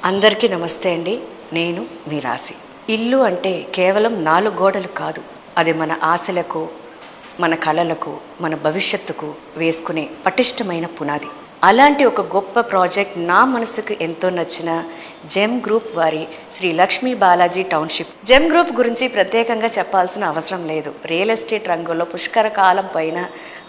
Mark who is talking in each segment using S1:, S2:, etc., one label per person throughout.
S1: అందరికీ నమస్తే అండి. నేను మీ రాశి. ఇల్లు అంటే కేవలం 4 గోడలు కాదు. అది మన ఆశలకు, మన కళలకు, మన భవిష్యత్తుకు వేసుకునే పటిష్టమైన పునాది. అలాంటి ఒక గొప్ప ప్రాజెక్ట్ నా మనసుకు ఎంతో నచ్చిన జెమ్ గ్రూప్ వారి Sri Lakshmi Balaji township. Gem group గురించి ప్రత్యేకంగా చెప్పాల్సిన అవసరం లేదు. రియల్ ఎస్టేట్ రంగంలో పుష్కర కాలం పైన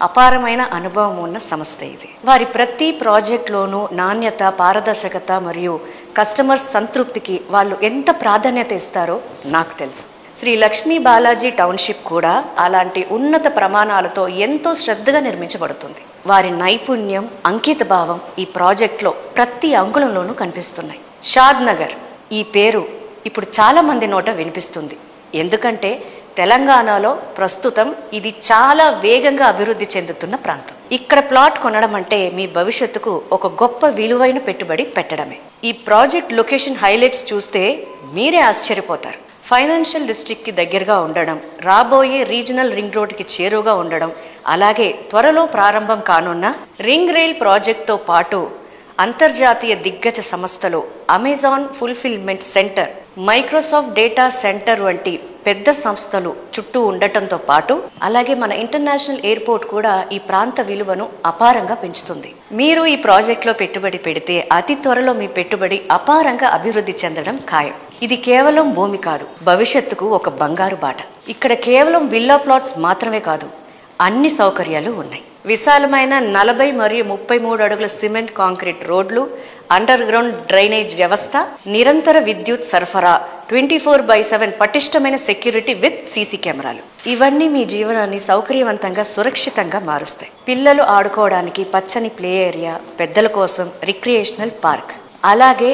S1: అపారమైన అనుభవం ఉన్న సంస్థ ఇది. వారి ప్రతి ప్రాజెక్ట్లోనూ నాణ్యత, పారదర్శకత మరియు కస్టమర్స్ సంతృప్తికి వాళ్ళు ఎంత ప్రాధాన్యత ఇస్తారో నాకు తెలుసు. శ్రీ లక్ష్మీ బాలాజీ టౌన్షిప్ కూడా అలాంటి ఉన్నత ప్రమాణాలతో ఎంతో శ్రద్ధగా నిర్మించబడుతుంది. వారి నైపుణ్యం, అంకిత భావం ఈ ప్రాజెక్ట్లో ప్రతి అంగుళంలోనూ కనిపిస్తున్నాయి. షాద్ నగర్ ఈ పేరు ఇప్పుడు చాలా మంది నోట వినిపిస్తుంది. ఎందుకంటే తెలంగాణలో ప్రస్తుతం ఇది చాలా వేగంగా అభివృద్ధి చెందుతున్న ప్రాంతం. ఇక్కడ ప్లాట్ కొనడం అంటే మీ భవిష్యత్తుకు ఒక గొప్ప విలువైన పెట్టుబడి పెట్టడమే. ఈ ప్రాజెక్ట్ లొకేషన్ హైలైట్స్ చూస్తే మీరే ఆశ్చర్యపోతారు. ఫైనాన్షియల్ డిస్ట్రిక్ట్కి దగ్గరగా ఉండడం, రాబోయే రీజనల్ రింగ్ రోడ్కి చేరువగా ఉండడం, అలాగే త్వరలో ప్రారంభం కానున్న రింగ్ రైల్ ప్రాజెక్ట్తో పాటు అంతర్జాతీయ దిగ్గజ సంస్థలు Amazon fulfilment centre, Microsoft data centre వంటి పెద్ద సంస్థలు చుట్టూ ఉండటంతో పాటు అలాగే మన ఇంటర్నేషనల్ ఎయిర్పోర్ట్ కూడా ఈ ప్రాంత విలువను అపారంగా పెంచుతుంది. మీరు ఈ ప్రాజెక్ట్లో పెట్టుబడి పెడితే అతి త్వరలో మీ పెట్టుబడి అపారంగా అభివృద్ధి చెందడం ఖాయం. ఇది కేవలం భూమి కాదు, భవిష్యత్తుకు ఒక బంగారు బాట. ఇక్కడ కేవలం విల్లా ప్లాట్స్ మాత్రమే కాదు, అన్ని సౌకర్యాలు ఉన్నాయి. విశాలమైన 40 మరియు 33 అడుగుల సిమెంట్ కాంక్రీట్ రోడ్లు, అండర్ గ్రౌండ్ డ్రైనేజ్ వ్యవస్థ, నిరంతర విద్యుత్ సరఫరా, 24/7 పటిష్టమైన సెక్యూరిటీ విత్ సీసీ కెమెరాలు. ఇవన్నీ మీ జీవనాన్ని సౌకర్యవంతంగా, సురక్షితంగా మారుస్తాయి. పిల్లలు ఆడుకోవడానికి పచ్చని ప్లే ఏరియా, పెద్దల కోసం రిక్రియేషనల్ పార్క్, అలాగే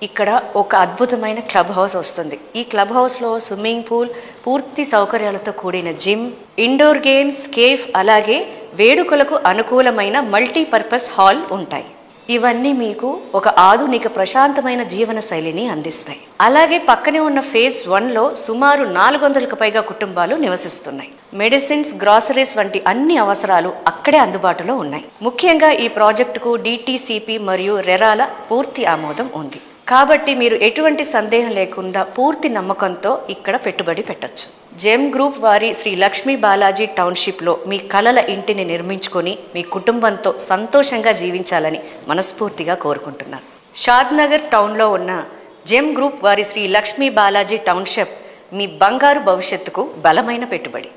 S1: ఇక్కడ ఒక అద్భుతమైన క్లబ్ హౌస్ వస్తుంది. ఈ క్లబ్ హౌస్లో స్విమ్మింగ్ పూల్, పూర్తి సౌకర్యాలతో కూడిన జిమ్, ఇండోర్ గేమ్స్, కేఫ్, అలాగే వేడుకలకు అనుకూలమైన మల్టీపర్పస్ హాల్ ఉంటాయి. ఇవన్నీ మీకు ఒక ఆధునిక ప్రశాంతమైన జీవన శైలిని అందిస్తాయి. అలాగే పక్కనే ఉన్న ఫేజ్ 1లో సుమారు 400కు పైగా కుటుంబాలు నివసిస్తున్నాయి. మెడిసిన్స్, గ్రాసరీస్ వంటి అన్ని అవసరాలు అక్కడే అందుబాటులో ఉన్నాయి. ముఖ్యంగా ఈ ప్రాజెక్టుకు డిటిసిపి మరియు రెరాల పూర్తి ఆమోదం ఉంది. కాబట్టి మీరు ఎటువంటి సందేహం లేకుండా పూర్తి నమ్మకంతో ఇక్కడ పెట్టుబడి పెట్టొచ్చు. జెమ్ గ్రూప్ వారి శ్రీ లక్ష్మీ బాలాజీ టౌన్షిప్లో మీ కలల ఇంటిని నిర్మించుకొని మీ కుటుంబంతో సంతోషంగా జీవించాలని మనస్ఫూర్తిగా కోరుకుంటున్నాను. షాద్ నగర్ టౌన్లో ఉన్న జెమ్ గ్రూప్ వారి శ్రీ లక్ష్మీ బాలాజీ టౌన్షిప్ మీ బంగారు భవిష్యత్తుకు బలమైన పెట్టుబడి.